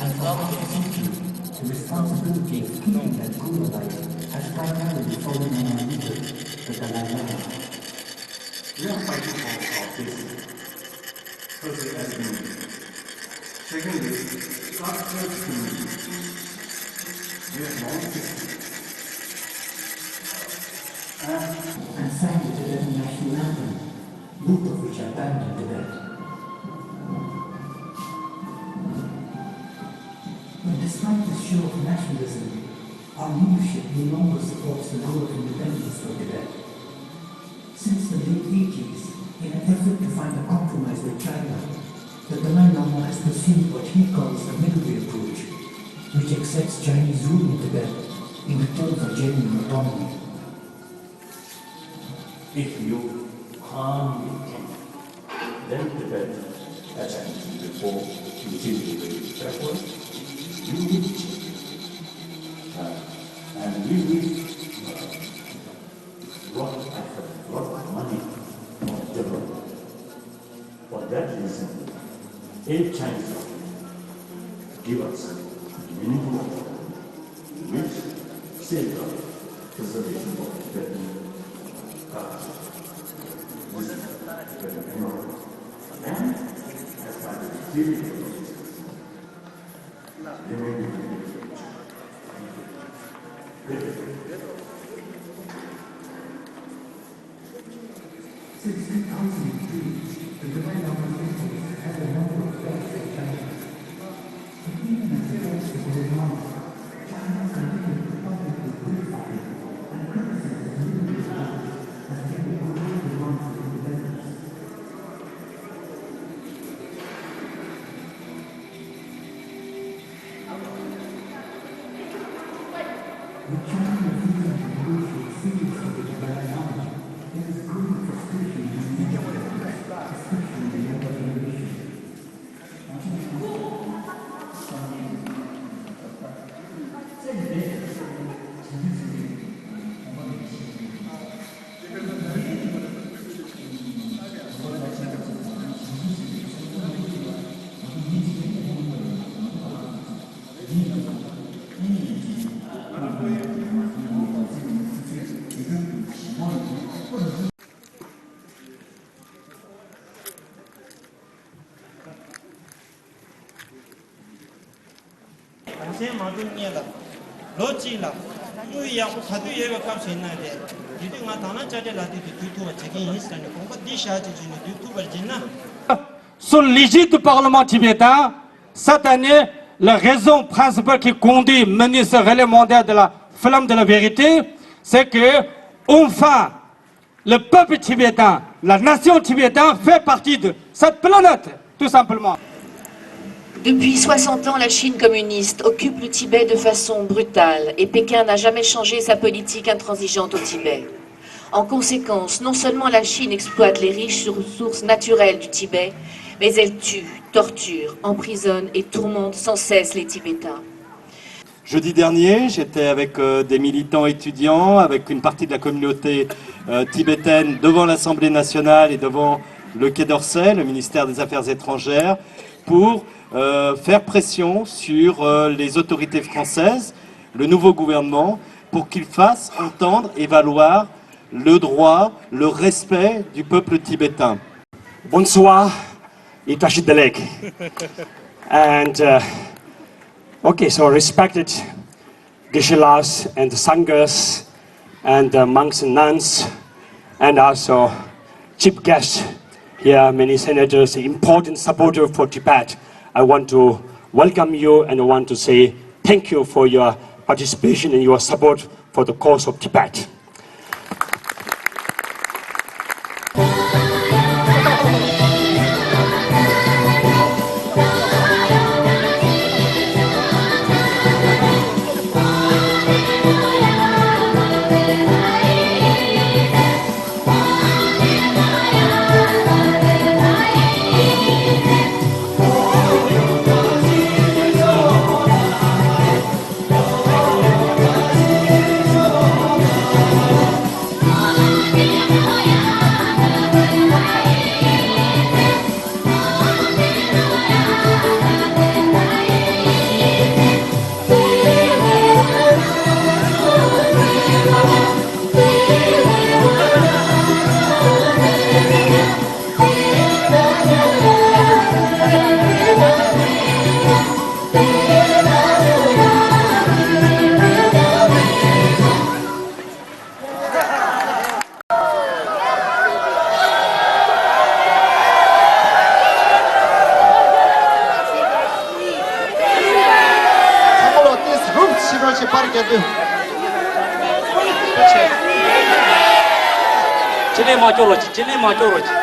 And for half a century, the responsibility of keeping that guru alive has primarily fallen on our leader, the Dalai Lama. We are fighting for our basic. Firstly, as community. Secondly, structured community. We have long history. And sang the Tibetan national anthem, both of which are banned in Tibet. But despite this show of nationalism, our leadership no longer supports the goal of independence for Tibet. Since the late 80s, in an effort to find a compromise with China, the Dalai Lama has pursued what he calls the middle way approach, which accepts Chinese rule in Tibet in return for genuine autonomy. If you harm Tibet, then Tibet, as I mentioned before, continually backward, you will change. And we will lot of effort, lot of money for development. For that reason, if China give us minimum which safeguard preservation of Tibetan and as part of the theory Since 2003, the Dalai Lama has a number of threats in China. But even as the threats were going on, China continued to publicly criticize and criticize the new Islam as getting away the one for independence. With China refusing to negotiate seriously with the Dalai Lama, there is growing frustration in many countries, especially the younger generation. Sur l'égide du Parlement tibétain, cette année, la raison principale qui conduit mener ce relais mondial de la flamme de la vérité, c'est que, enfin, le peuple tibétain, la nation tibétaine fait partie de cette planète, tout simplement. Depuis 60 ans, la Chine communiste occupe le Tibet de façon brutale et Pékin n'a jamais changé sa politique intransigeante au Tibet. En conséquence, non seulement la Chine exploite les riches ressources naturelles du Tibet, mais elle tue, torture, emprisonne et tourmente sans cesse les Tibétains. Jeudi dernier, j'étais avec des militants étudiants, avec une partie de la communauté tibétaine devant l'Assemblée nationale et devant le Quai d'Orsay, le ministère des Affaires étrangères, pour faire pression sur les autorités françaises, le nouveau gouvernement, pour qu'ils fassent entendre et valoir le droit, le respect du peuple tibétain. Bonsoir, Itachi Delek. And okay, so respected Geshe-las and Sanghas and monks and nuns, and also chief guests here, many senators, important supporter for Tibet. I want to welcome you and I want to say thank you for your participation and your support for the cause of Tibet. короче, партия дым. 今天嘛叫了，今天嘛叫了。